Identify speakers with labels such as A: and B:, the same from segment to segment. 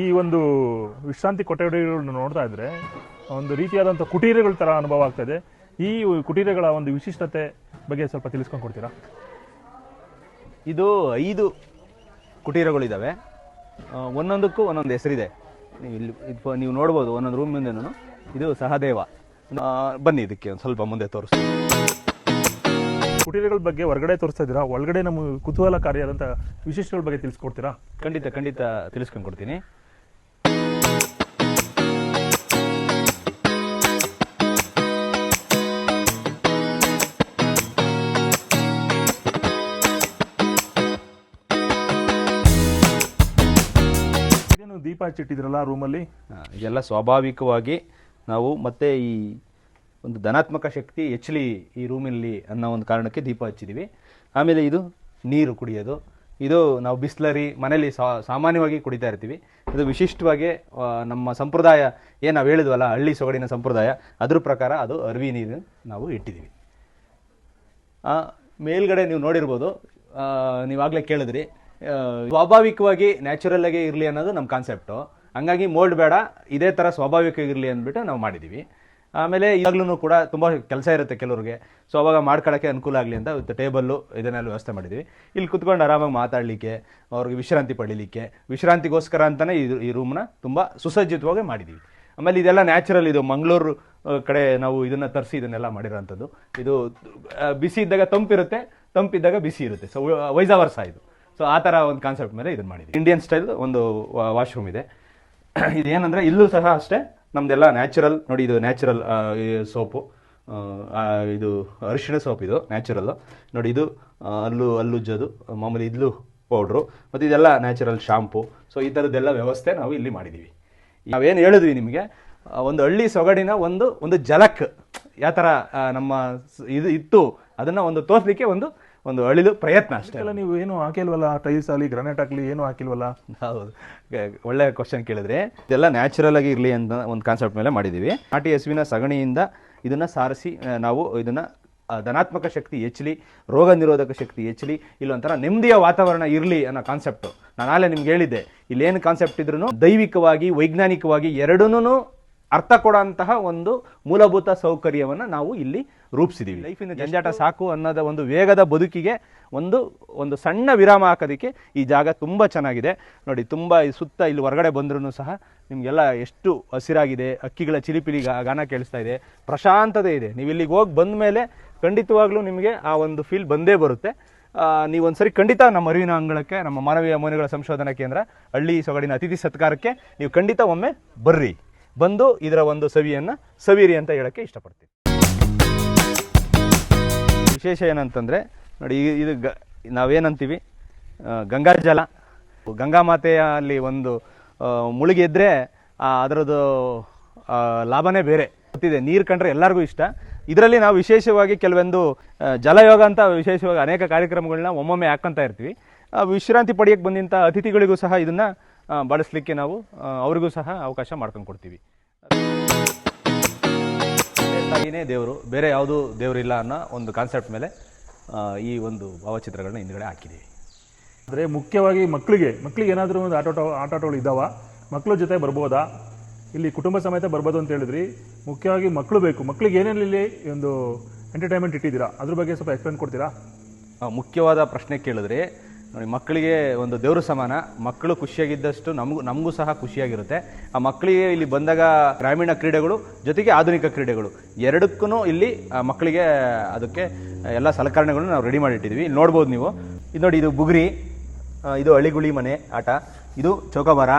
A: ಈ ಒಂದು ವಿಶ್ರಾಂತಿ ಕೊಠಡಿಗಳನ್ನು ನೋಡ್ತಾ ಇದ್ರೆ ಒಂದು ರೀತಿಯಾದಂಥ ಕುಟೀರಗಳ ಥರ ಅನುಭವ ಆಗ್ತದೆ. ಈ ಕುಟೀರಗಳ ಒಂದು ವಿಶಿಷ್ಟತೆ ಬಗ್ಗೆ ಸ್ವಲ್ಪ ತಿಳಿಸ್ಕೊಂಡು ಕೊಡ್ತೀರಾ?
B: ಇದು 5 ಕುಟೀರಗಳಿದ್ದಾವೆ. ಒಂದೊಂದಕ್ಕೂ ಒಂದೊಂದು ಹೆಸರಿದೆ. ನೀವು ನೋಡ್ಬೋದು ಒಂದೊಂದು ರೂಮ್ ಮುಂದೆನೂ. ಇದು ಸಹದೇವ. ಬನ್ನಿ ಇದಕ್ಕೆ ಒಂದು ಸ್ವಲ್ಪ ಮುಂದೆ ತೋರಿಸ್ತೀನಿ.
A: ಕುಟೀರಗಳ ಬಗ್ಗೆ ಹೊರಗಡೆ ತೋರಿಸ್ತಾ ಇದ್ದೀರಾ, ಒಳಗಡೆ ನಮ್ಮ ಕುತೂಹಲಕಾರಿಯಾದಂಥ ವಿಶಿಷ್ಟಗಳ ಬಗ್ಗೆ ತಿಳಿಸ್ಕೊಡ್ತೀರಾ?
B: ಖಂಡಿತ ತಿಳಿಸ್ಕೊಂಡು ಕೊಡ್ತೀನಿ.
A: ದೀಪ ಹಚ್ಚಿಟ್ಟಿದ್ರಲ್ಲ ರೂಮಲ್ಲಿ,
B: ಇದೆಲ್ಲ ಸ್ವಾಭಾವಿಕವಾಗಿ ನಾವು ಮತ್ತೆ ಈ ಒಂದು ಧನಾತ್ಮಕ ಶಕ್ತಿ ಹೆಚ್ಚಲಿ ಈ ರೂಮಲ್ಲಿ ಅನ್ನೋ ಒಂದು ಕಾರಣಕ್ಕೆ ದೀಪ ಹಚ್ಚಿದ್ದೀವಿ. ಆಮೇಲೆ ಇದು ನೀರು ಕುಡಿಯೋದು. ಇದು ನಾವು ಬಿಸ್ಲರಿ ಮನೇಲಿ ಸಾಮಾನ್ಯವಾಗಿ ಕುಡಿತಾ ಇರ್ತೀವಿ. ಇದು ವಿಶಿಷ್ಟವಾಗಿ ನಮ್ಮ ಸಂಪ್ರದಾಯ ಏನು ನಾವು ಹೇಳಿದ್ವಲ್ಲ, ಹಳ್ಳಿ ಸೊಗಡಿನ ಸಂಪ್ರದಾಯ, ಅದ್ರ ಪ್ರಕಾರ ಅದು ಅರ್ವಿ ನೀರು ನಾವು ಇಟ್ಟಿದ್ದೀವಿ. ಮೇಲ್ಗಡೆ ನೀವು ನೋಡಿರ್ಬೋದು, ನೀವಾಗಲೇ ಕೇಳಿದ್ರಿ, ಸ್ವಾಭಾವಿಕವಾಗಿ ನ್ಯಾಚುರಲ್ ಆಗಿ ಇರಲಿ ಅನ್ನೋದು ನಮ್ಮ ಕಾನ್ಸೆಪ್ಟು. ಹಂಗಾಗಿ ಮೋಲ್ಡ್ ಬೇಡ, ಇದೇ ಥರ ಸ್ವಾಭಾವಿಕ ಇರಲಿ ಅಂದ್ಬಿಟ್ಟು ನಾವು ಮಾಡಿದ್ದೀವಿ. ಆಮೇಲೆ ಈಗಲೂ ಕೂಡ ತುಂಬ ಕೆಲಸ ಇರುತ್ತೆ ಕೆಲವ್ರಿಗೆ, ಸೊ ಅವಾಗ ಮಾಡ್ಕೊಳ್ಳೋಕ್ಕೆ ಅನುಕೂಲ ಆಗಲಿ ಅಂತ ಟೇಬಲ್ಲು ಇದನ್ನೆಲ್ಲ ವ್ಯವಸ್ಥೆ ಮಾಡಿದ್ದೀವಿ. ಇಲ್ಲಿ ಕುತ್ಕೊಂಡು ಆರಾಮಾಗಿ ಮಾತಾಡಲಿಕ್ಕೆ, ಅವ್ರಿಗೆ ವಿಶ್ರಾಂತಿ ಪಡೀಲಿಕ್ಕೆ, ವಿಶ್ರಾಂತಿಗೋಸ್ಕರ ಅಂತಲೇ ಈ ರೂಮ್ನ ತುಂಬ ಸುಸಜ್ಜಿತವಾಗಿ ಮಾಡಿದ್ದೀವಿ. ಆಮೇಲೆ ಇದೆಲ್ಲ ನ್ಯಾಚುರಲ್. ಇದು ಮಂಗಳೂರು ಕಡೆ ನಾವು ಇದನ್ನು ತರಿಸಿ ಇದನ್ನೆಲ್ಲ ಮಾಡಿರೋಂಥದ್ದು. ಇದು ಬಿಸಿ ಇದ್ದಾಗ ತಂಪಿರುತ್ತೆ, ತಂಪಿದ್ದಾಗ ಬಿಸಿ ಇರುತ್ತೆ. ಸೊ ವೈಜಾವರ್ಸ ಇದು. ಸೊ ಆ ಥರ ಒಂದು ಕಾನ್ಸೆಪ್ಟ್ ಮೇಲೆ ಇದನ್ನು ಮಾಡಿದ್ದೀವಿ. ಇಂಡಿಯನ್ ಸ್ಟೈಲ್ ಒಂದು ವಾಶ್ರೂಮ್ ಇದೆ. ಇದೇನಂದರೆ ಇಲ್ಲೂ ಸಹ ಅಷ್ಟೇ ನಮ್ಮದೆಲ್ಲ ನ್ಯಾಚುರಲ್. ನೋಡಿ, ಇದು ನ್ಯಾಚುರಲ್ ಸೋಪು, ಇದು ಅರಿಶಿಣ ಸೋಪ್, ಇದು ನ್ಯಾಚುರಲ್ಲು. ನೋಡಿ, ಇದು ಅಲ್ಲುಜ್ಜೋದು ಮಾಮೂಲಿ ಇದ್ಲು ಪೌಡ್ರು, ಮತ್ತು ಇದೆಲ್ಲ ನ್ಯಾಚುರಲ್ ಶಾಂಪು. ಸೊ ಈ ಥರದ್ದೆಲ್ಲ ವ್ಯವಸ್ಥೆ ನಾವು ಇಲ್ಲಿ ಮಾಡಿದ್ದೀವಿ. ನಾವೇನು ಹೇಳಿದ್ವಿ ನಿಮಗೆ, ಒಂದು ಹಳ್ಳಿ ಸೊಗಡಿನ ಒಂದು ಜಲಕ್ ಯಾವ ಥರ ನಮ್ಮ ಇದು ಇತ್ತು ಅದನ್ನು ಒಂದು ತೋರಿಸಲಿಕ್ಕೆ ಒಂದು ಅಳಿಲು ಪ್ರಯತ್ನ ಅಷ್ಟೇ.
A: ನೀವು ಏನು ಹಾಕಿಲ್ವಲ್ಲ, ಟೈಲ್ಸ್ ಆಗಲಿ ಗ್ರಾನೈಟ್ ಆಗಲಿ ಏನು ಹಾಕಿಲ್ವಲ್ಲ?
B: ಹೌದು, ಒಳ್ಳೆ ಕ್ವಶನ್ ಕೇಳಿದ್ರೆ. ಇದೆಲ್ಲ ನ್ಯಾಚುರಲ್ ಆಗಿ ಇರಲಿ ಅಂತ ಒಂದು ಕಾನ್ಸೆಪ್ಟ್ ಮೇಲೆ ಮಾಡಿದ್ದೀವಿ. ನಾಟಿ ಹಸುವಿನ ಸಗಣಿಯಿಂದ ಇದನ್ನು ಸಾರಿಸಿ ನಾವು ಇದನ್ನು ಧನಾತ್ಮಕ ಶಕ್ತಿ ಹೆಚ್ಚಲಿ, ರೋಗ ನಿರೋಧಕ ಶಕ್ತಿ ಹೆಚ್ಚಲಿ, ಇಲ್ಲೊಂಥರ ನೆಮ್ಮದಿಯ ವಾತಾವರಣ ಇರಲಿ ಅನ್ನೋ ಕಾನ್ಸೆಪ್ಟು. ನಾನು ಆಗಲೇ ನಿಮ್ಗೆ ಹೇಳಿದ್ದೆ, ಇಲ್ಲೇನು ಕಾನ್ಸೆಪ್ಟ್ ಇದ್ರೂ ದೈವಿಕವಾಗಿ ವೈಜ್ಞಾನಿಕವಾಗಿ ಎರಡನ್ನೂ ಅರ್ಥ ಕೊಡೋಂತಹ ಒಂದು ಮೂಲಭೂತ ಸೌಕರ್ಯವನ್ನು ನಾವು ಇಲ್ಲಿ ರೂಪಿಸಿದ್ದೀವಿ. ಲೈಫಿನ ಜಂಜಾಟ ಸಾಕು ಅನ್ನೋದ ಒಂದು ವೇಗದ ಬದುಕಿಗೆ ಒಂದು ಸಣ್ಣ ವಿರಾಮ ಹಾಕೋದಕ್ಕೆ ಈ ಜಾಗ ತುಂಬ ಚೆನ್ನಾಗಿದೆ. ನೋಡಿ, ತುಂಬ ಸುತ್ತ ಇಲ್ಲಿ ಹೊರಗಡೆ ಬಂದ್ರೂ ಸಹ ನಿಮಗೆಲ್ಲ ಎಷ್ಟು ಹಸಿರಾಗಿದೆ, ಹಕ್ಕಿಗಳ ಚಿಲಿಪಿಲಿ ಗಾನ ಕೇಳಿಸ್ತಾ ಇದೆ, ಪ್ರಶಾಂತತೆ ಇದೆ. ನೀವು ಇಲ್ಲಿಗೆ ಹೋಗಿ ಬಂದ ಮೇಲೆ ಖಂಡಿತವಾಗ್ಲೂ ನಿಮಗೆ ಆ ಒಂದು ಫೀಲ್ ಬಂದೇ ಬರುತ್ತೆ. ನೀವೊಂದ್ಸರಿ ಖಂಡಿತ ನಮ್ಮ ಅರಿವಿನ ಅಂಗಳಕ್ಕೆ, ನಮ್ಮ ಮಾನವೀಯ ಮೌಲ್ಯಗಳ ಸಂಶೋಧನಾ ಕೇಂದ್ರ ಹಳ್ಳಿ ಸೊಗಡಿನ ಅತಿಥಿ ಸತ್ಕಾರಕ್ಕೆ ನೀವು ಖಂಡಿತ ಒಮ್ಮೆ ಬರ್ರಿ, ಬಂದು ಇದರ ಒಂದು ಸವಿರಿ ಅಂತ ಹೇಳೋಕ್ಕೆ ಇಷ್ಟಪಡ್ತೀನಿ. ವಿಶೇಷ ಏನಂತಂದರೆ ನೋಡಿ, ಇದು ನಾವೇನಂತೀವಿ ಗಂಗಾಜಲ. ಗಂಗಾ ಮಾತೆಯಲ್ಲಿ ಒಂದು ಮುಳುಗಿ ಎದ್ದರೆ ಅದರದ್ದು ಲಾಭನೇ ಬೇರೆ. ಗೊತ್ತಿದೆ, ನೀರು ಕಂಡ್ರೆ ಎಲ್ಲರಿಗೂ ಇಷ್ಟ. ಇದರಲ್ಲಿ ನಾವು ವಿಶೇಷವಾಗಿ ಕೆಲವೊಂದು ಜಲಯೋಗ ಅಂತ ವಿಶೇಷವಾಗಿ ಅನೇಕ ಕಾರ್ಯಕ್ರಮಗಳನ್ನ ಒಮ್ಮೊಮ್ಮೆ ಹಾಕ್ಕೊಂತ ಇರ್ತೀವಿ. ವಿಶ್ರಾಂತಿ ಪಡೆಯೋಕ್ಕೆ ಬಂದಂಥ ಅತಿಥಿಗಳಿಗೂ ಸಹ ಇದನ್ನು ಬಳಸಲಿಕ್ಕೆ ನಾವು ಅವ್ರಿಗೂ ಸಹ ಅವಕಾಶ ಮಾಡ್ಕೊಂಡು ಕೊಡ್ತೀವಿ. ತಾಯಿನೇ ದೇವರು, ಬೇರೆ ಯಾವುದೂ ದೇವರಿಲ್ಲ ಅನ್ನೋ ಒಂದು ಕಾನ್ಸೆಪ್ಟ್ ಮೇಲೆ ಈ ಒಂದು ಭಾವಚಿತ್ರಗಳನ್ನ ಹಿಂದ್ಗಡೆ ಹಾಕಿದ್ದೀವಿ.
A: ಅಂದರೆ ಮುಖ್ಯವಾಗಿ ಮಕ್ಕಳಿಗೆ ಏನಾದರೂ ಒಂದು ಆಟೋಟಗಳು ಇದ್ದಾವ, ಮಕ್ಕಳ ಜೊತೆ ಬರ್ಬೋದಾ? ಇಲ್ಲಿ ಕುಟುಂಬ ಸಮೇತ ಬರ್ಬೋದು ಅಂತ ಹೇಳಿದ್ರಿ. ಮುಖ್ಯವಾಗಿ ಮಕ್ಕಳು ಬೇಕು. ಮಕ್ಕಳಿಗೆ ಏನೇನು ಇಲ್ಲಿ ಒಂದು ಎಂಟರ್ಟೈನ್ಮೆಂಟ್ ಇಟ್ಟಿದ್ದೀರಾ, ಅದ್ರ ಬಗ್ಗೆ ಸ್ವಲ್ಪ ಎಕ್ಸ್ಪ್ಲೇನ್ ಕೊಡ್ತೀರಾ?
B: ಮುಖ್ಯವಾದ ಪ್ರಶ್ನೆ ಕೇಳಿದ್ರಿ. ನೋಡಿ, ಮಕ್ಕಳಿಗೆ ಒಂದು ದೇವರು ಸಮಾನ. ಮಕ್ಕಳು ಖುಷಿಯಾಗಿದ್ದಷ್ಟು ನಮಗೂ ಸಹ ಖುಷಿಯಾಗಿರುತ್ತೆ. ಆ ಮಕ್ಕಳಿಗೆ ಇಲ್ಲಿ ಬಂದಾಗ ಗ್ರಾಮೀಣ ಕ್ರೀಡೆಗಳು ಜೊತೆಗೆ ಆಧುನಿಕ ಕ್ರೀಡೆಗಳು ಎರಡಕ್ಕೂ ಇಲ್ಲಿ ಮಕ್ಕಳಿಗೆ ಅದಕ್ಕೆ ಎಲ್ಲ ಸಲಕರಣೆಗಳನ್ನು ನಾವು ರೆಡಿ ಮಾಡಿಟ್ಟಿದ್ವಿ. ಇಲ್ಲಿ ನೋಡ್ಬೋದು ನೀವು. ಇದು ನೋಡಿ, ಇದು ಬುಗುರಿ, ಇದು ಅಳಿಗುಳಿ ಮನೆ ಆಟ, ಇದು ಚೌಕಾಬಾರ,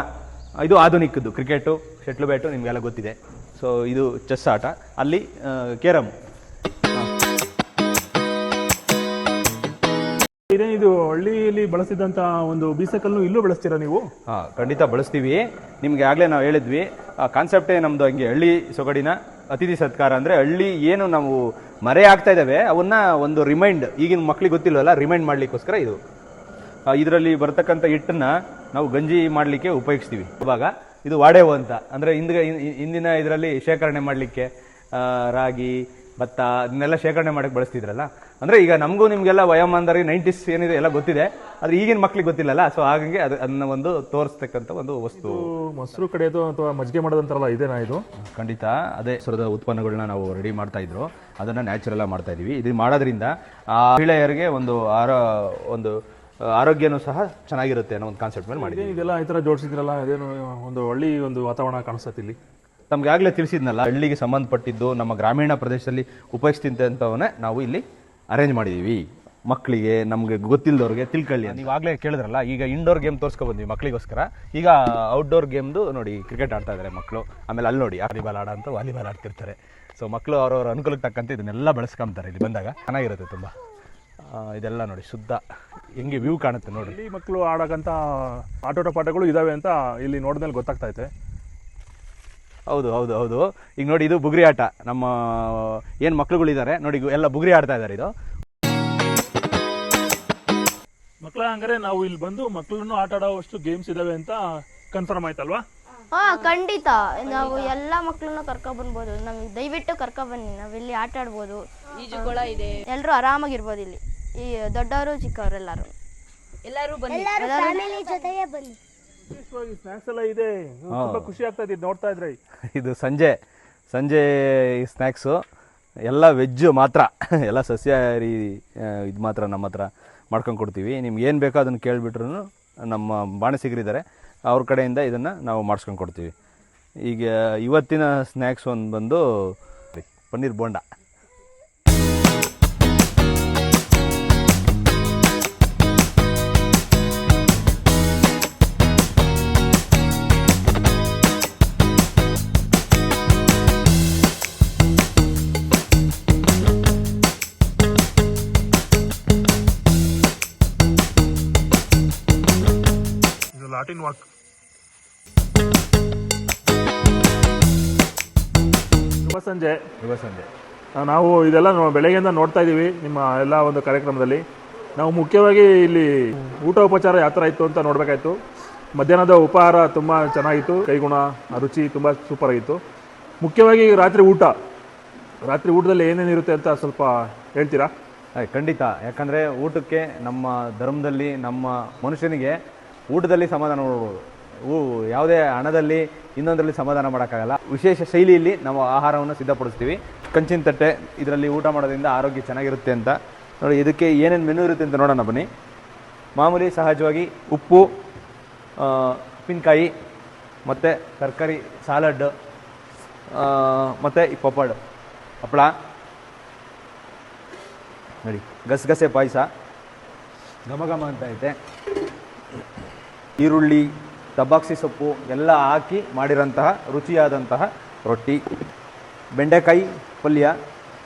B: ಇದು ಆಧುನಿಕದ್ದು ಕ್ರಿಕೆಟು, ಶಟ್ಲ್ ಬ್ಯಾಟು ನಿಮಗೆಲ್ಲ ಗೊತ್ತಿದೆ. ಸೊ ಇದು ಚೆಸ್ ಆಟ, ಅಲ್ಲಿ ಕೇರಮ್.
A: ಇದು ಹಳ್ಳಿಯಲ್ಲಿ ಬಳಸಿದಂಥ ಒಂದು ಬೀಸಕಲ್ಲು ಇಲ್ಲೂ ಬಳಸ್ತೀರಾ ನೀವು?
B: ಖಂಡಿತ ಬಳಸ್ತೀವಿ. ನಿಮ್ಗೆ ಆಗಲೇ ನಾವು ಹೇಳಿದ್ವಿ, ಕಾನ್ಸೆಪ್ಟೇ ನಮ್ಮದು ಹಂಗೆ. ಹಳ್ಳಿ ಸೊಗಡಿನ ಅತಿಥಿ ಸತ್ಕಾರ ಅಂದರೆ ಹಳ್ಳಿ ಏನು ನಾವು ಮರೆ ಆಗ್ತಾ ಇದ್ದಾವೆ ಅವನ್ನ ಒಂದು ರಿಮೈಂಡ್, ಈಗಿನ ಮಕ್ಳಿಗೆ ಗೊತ್ತಿಲ್ವಲ್ಲ, ರಿಮೈಂಡ್ ಮಾಡಲಿಕ್ಕೋಸ್ಕರ ಇದು. ಇದರಲ್ಲಿ ಬರ್ತಕ್ಕಂಥ ಹಿಟ್ಟನ್ನು ನಾವು ಗಂಜಿ ಮಾಡಲಿಕ್ಕೆ ಉಪಯೋಗಿಸ್ತೀವಿ. ಇವಾಗ ಇದು ವಾಡೆವು ಅಂತ, ಅಂದರೆ ಹಿಂದಿನ ಇದರಲ್ಲಿ ಶೇಖರಣೆ ಮಾಡಲಿಕ್ಕೆ ರಾಗಿ ಭತ್ತ ಅದನ್ನೆಲ್ಲ ಶೇಖರಣೆ ಮಾಡಕ್ಕೆ ಬಳಸ್ತಿದ್ರಲ್ಲ. ಅಂದರೆ ಈಗ ನಮಗೂ ನಿಮಗೆಲ್ಲ ವಯೋಮಾನದವರಿಗೆ 90s ಏನಿದೆ ಎಲ್ಲ ಗೊತ್ತಿದೆ, ಆದರೆ ಈಗಿನ ಮಕ್ಳಿಗೆ ಗೊತ್ತಿಲ್ಲಲ್ಲ. ಸೊ ಹಾಗಾಗಿ ಅದನ್ನ ಒಂದು ತೋರಿಸ್ತಕ್ಕಂಥ ಒಂದು ವಸ್ತು.
A: ಮೊಸರು ಕಡೆಯೋದು ಅಥವಾ ಮಜ್ಜಿಗೆ ಮಾಡೋದಂತಾರಲ್ಲ, ಇದೇನಾ ಇದು?
B: ಖಂಡಿತ ಅದೇ ಸ್ವರದ ಉತ್ಪನ್ನಗಳನ್ನ ನಾವು ರೆಡಿ ಮಾಡ್ತಾ ಇದ್ರು, ಅದನ್ನು ನ್ಯಾಚುರಲ್ ಆಗಿ ಮಾಡ್ತಾ ಇದೀವಿ. ಇದು ಮಾಡೋದ್ರಿಂದ ಆ ಮಹಿಳೆಯರಿಗೆ ಒಂದು ಆರೋಗ್ಯನೂ ಸಹ ಚೆನ್ನಾಗಿರುತ್ತೆ ಅನ್ನೋ ಒಂದು ಕಾನ್ಸೆಪ್ಟ್ ಮೇಲೆ ಮಾಡಿದ್ದೀವಿ.
A: ಇದೆಲ್ಲ ಈ ಥರ ಜೋಡಿಸಿದ್ರಲ್ಲ, ಅದೇನು ಒಂದು ಒಳ್ಳೆ ಒಂದು ವಾತಾವರಣ ಕಾಣಿಸ್ತದೆ ಇಲ್ಲಿ.
B: ತಮ್ಗೆ ಆಗಲೇ ತಿಳಿಸಿದ್ನಲ್ಲ, ಹಳ್ಳಿಗೆ ಸಂಬಂಧಪಟ್ಟಿದ್ದು ನಮ್ಮ ಗ್ರಾಮೀಣ ಪ್ರದೇಶದಲ್ಲಿ ಉಪಯೋಗಿಸ್ತಿಂತವನ್ನೇ ನಾವು ಇಲ್ಲಿ ಅರೇಂಜ್ ಮಾಡಿದ್ದೀವಿ. ಮಕ್ಕಳಿಗೆ, ನಮಗೆ ಗೊತ್ತಿಲ್ಲದವ್ರಿಗೆ ತಿಳ್ಕೊಳ್ಳಿ. ನೀವು ಆಗಲೇ ಕೇಳಿದ್ರಲ್ಲ, ಈಗ ಇಂಡೋರ್ ಗೇಮ್ ತೋರಿಸ್ಕೊಬಂದ್ವಿ ಮಕ್ಕಳಿಗೋಸ್ಕರ. ಈಗ ಔಟ್ಡೋರ್ ಗೇಮ್ದು ನೋಡಿ, ಕ್ರಿಕೆಟ್ ಆಡ್ತಾ ಇದ್ದಾರೆ ಮಕ್ಕಳು. ಆಮೇಲೆ ಅಲ್ಲಿ ನೋಡಿ ವಾಲಿಬಾಲ್ ಆಡೋ ಅಂತ ವಾಲಿಬಾಲ್ ಆಡ್ತಿರ್ತಾರೆ. ಸೊ ಮಕ್ಕಳು ಅವ್ರವ್ರ ಅನುಕೂಲಕ್ಕೆ ತಕ್ಕಂತೆ ಇದನ್ನೆಲ್ಲ ಬಳಸ್ಕೊಂತಾರೆ. ಇಲ್ಲಿ ಬಂದಾಗ ಚೆನ್ನಾಗಿರುತ್ತೆ ತುಂಬ. ಇದೆಲ್ಲ ನೋಡಿ ಶುದ್ಧ ಹೆಂಗೆ ವ್ಯೂ ಕಾಣುತ್ತೆ ನೋಡಿ.
A: ಇಲ್ಲಿ ಮಕ್ಕಳು ಆಡೋಕ್ಕಂಥ ಆಟೋಟ ಪಾಠಗಳು ಇದ್ದಾವೆ ಅಂತ ಇಲ್ಲಿ ನೋಡಿದ್ಮೇಲೆ ಗೊತ್ತಾಗ್ತೈತೆ.
B: ಹೌದು ಹೌದು ಹೌದು. ಈಗ ನೋಡಿ, ಇದು ಬುಗುರಿ ಆಟ. ನಮ್ಮ ಏನು ಮಕ್ಕಳುಗಳಿದ್ದಾರೆ ನೋಡಿ, ಎಲ್ಲ ಬುಗುರಿ ಆಡ್ತಾ ಇದ್ದಾರೆ. ಇದು
A: ಮಕ್ಕಳ ಹಂಗಾರೆ ನಾವು ಇಲ್ಲಿ ಬಂದು ಮಕ್ಕಳನ್ನು ಆಟ ಆಡೋವಷ್ಟು ಗೇಮ್ಸ್ ಇದಾವೆ ಅಂತ ಕನ್ಫರ್ಮ್ ಆಯ್ತಲ್ವಾ?
C: ಖಂಡಿತ. ನಾವು ಎಲ್ಲ ಮಕ್ಕಳನ್ನು ಕರ್ಕೊಬನ್ಬೋದು. ನಮಗೆ ದಯವಿಟ್ಟು ಕರ್ಕೊಬನ್ನಿ, ನಾವಿಲ್ಲಿ ಆಟ ಆಡ್ಬೋದು.
D: ಈಜುಕೊಳ ಇದೆ,
C: ಎಲ್ಲರೂ ಆರಾಮಾಗಿರ್ಬೋದು ಇಲ್ಲಿ. ಈ ದೊಡ್ಡವರು ಚಿಕ್ಕವರೆಲ್ಲರೂ
D: ಎಲ್ಲರೂ ಬನ್ನಿ,
C: ಫ್ಯಾಮಿಲಿ ಜೊತೆಗೆ ಬನ್ನಿ.
A: ಸ್ನಾಕ್ಸ್ ಎಲ್ಲ ಇದೆ, ತುಂಬಾ ಖುಷಿ ಆಗ್ತಾ ಇದೆ ನೋಡ್ತಾ ಇದ್ರೆ.
B: ಇದು ಸಂಜೆ ಸ್ನ್ಯಾಕ್ಸು ಎಲ್ಲ ವೆಜ್ಜು ಮಾತ್ರ, ಎಲ್ಲ ಸಸ್ಯಾಹಾರಿ ಇದು ಮಾತ್ರ ನಮ್ಮ ಹತ್ರ ಮಾಡ್ಕೊಂಡು ಕೊಡ್ತೀವಿ. ನಿಮ್ಗೆ ಏನು ಬೇಕೋ ಅದನ್ನು ಕೇಳಿಬಿಟ್ರು ನಮ್ಮ ಬಾಣಸಿಗರಿದ್ದಾರೆ, ಅವ್ರ ಕಡೆಯಿಂದ ಇದನ್ನು ನಾವು ಮಾಡಿಸ್ಕೊಂಡು ಕೊಡ್ತೀವಿ. ಈಗ ಇವತ್ತಿನ ಸ್ನ್ಯಾಕ್ಸ್ ಒಂದು ಬಂದು ಪನ್ನೀರ್ ಬೋಂಡ.
A: ಲಾಟಿನ್ ವಾಕ್. ಶುಭ ಸಂಜೆ. ನಾವು ಇದೆಲ್ಲ ಬೆಳಗ್ಗೆಯಿಂದ ನೋಡ್ತಾ ಇದ್ದೀವಿ ನಿಮ್ಮ ಎಲ್ಲ ಒಂದು ಕಾರ್ಯಕ್ರಮದಲ್ಲಿ. ನಾವು ಮುಖ್ಯವಾಗಿ ಇಲ್ಲಿ ಊಟ ಉಪಚಾರ ಯಾವ ಥರ ಇತ್ತು ಅಂತ ನೋಡಬೇಕಾಯ್ತು. ಮಧ್ಯಾಹ್ನದ ಉಪಹಾರ ತುಂಬ ಚೆನ್ನಾಗಿತ್ತು, ಕೈಗುಣ ರುಚಿ ತುಂಬ ಸೂಪರ್ ಆಗಿತ್ತು. ಮುಖ್ಯವಾಗಿ ರಾತ್ರಿ ಊಟದಲ್ಲಿ ಏನೇನಿರುತ್ತೆ ಅಂತ ಸ್ವಲ್ಪ ಹೇಳ್ತೀರಾ?
B: ಖಂಡಿತ. ಯಾಕಂದರೆ ಊಟಕ್ಕೆ ನಮ್ಮ ಧರ್ಮದಲ್ಲಿ ನಮ್ಮ ಮನುಷ್ಯನಿಗೆ ಊಟದಲ್ಲಿ ಸಮಾಧಾನ ನೋಡ್ಬೋದು. ಯಾವುದೇ ಹಣದಲ್ಲಿ ಇನ್ನೊಂದರಲ್ಲಿ ಸಮಾಧಾನ ಮಾಡೋಕ್ಕಾಗಲ್ಲ. ವಿಶೇಷ ಶೈಲಿಯಲ್ಲಿ ನಾವು ಆಹಾರವನ್ನು ಸಿದ್ಧಪಡಿಸ್ತೀವಿ. ಕಂಚಿನ ತಟ್ಟೆ, ಇದರಲ್ಲಿ ಊಟ ಮಾಡೋದ್ರಿಂದ ಆರೋಗ್ಯ ಚೆನ್ನಾಗಿರುತ್ತೆ ಅಂತ ನೋಡಿ. ಇದಕ್ಕೆ ಏನೇನು ಮೆನು ಇರುತ್ತೆ ಅಂತ ನೋಡೋಣ ಬನ್ನಿ. ಮಾಮೂಲಿ ಸಹಜವಾಗಿ ಉಪ್ಪು, ಉಪ್ಪಿನಕಾಯಿ, ಮತ್ತು ತರಕಾರಿ ಸಾಲಡ್, ಮತ್ತು ಈ ಪಪ್ಪಡ್, ಹಪ್ಪಳ ನೋಡಿ, ಗಸಗಸೆ ಪಾಯಸ ಘಮ ಅಂತ ಐತೆ, ಈರುಳ್ಳಿ, ತಬಾಕ್ಸಿ ಸೊಪ್ಪು ಎಲ್ಲ ಹಾಕಿ ಮಾಡಿರೋಂತಹ ರುಚಿಯಾದಂತಹ ರೊಟ್ಟಿ, ಬೆಂಡೆಕಾಯಿ ಪಲ್ಯ.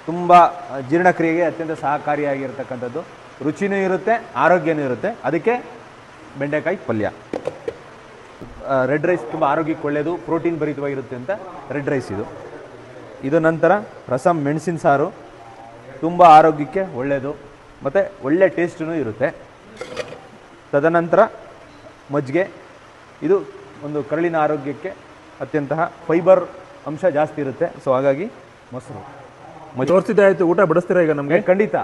B: ತುಂಬ ಜೀರ್ಣಕ್ರಿಯೆಗೆ ಅತ್ಯಂತ ಸಹಕಾರಿಯಾಗಿರ್ತಕ್ಕಂಥದ್ದು. ರುಚಿನೂ ಇರುತ್ತೆ, ಆರೋಗ್ಯನೂ ಇರುತ್ತೆ. ಅದಕ್ಕೆ ಬೆಂಡೆಕಾಯಿ ಪಲ್ಯ. ರೆಡ್ ರೈಸ್ ತುಂಬ ಆರೋಗ್ಯಕ್ಕೆ ಒಳ್ಳೆಯದು, ಪ್ರೋಟೀನ್ ಭರಿತವಾಗಿರುತ್ತೆ ಅಂತ ರೆಡ್ ರೈಸ್ ಇದು. ನಂತರ ರಸಂ, ಮೆಣಸಿನ ಸಾರು, ತುಂಬ ಆರೋಗ್ಯಕ್ಕೆ ಒಳ್ಳೆಯದು ಮತ್ತು ಒಳ್ಳೆ ಟೇಸ್ಟೂ ಇರುತ್ತೆ. ತದನಂತರ ಮಜ್ಜಿಗೆ, ಇದು ಒಂದು ಕರುಳಿನ ಆರೋಗ್ಯಕ್ಕೆ ಅತ್ಯಂತ ಫೈಬರ್ ಅಂಶ ಜಾಸ್ತಿ ಇರುತ್ತೆ. ಸೊ ಹಾಗಾಗಿ ಮೊಸರು
A: ತೋರಿಸಿದ್ದೆ ಆಯಿತು. ಊಟ ಬಡಿಸ್ತೀರಾ ಈಗ ನಮಗೆ?
B: ಖಂಡಿತ.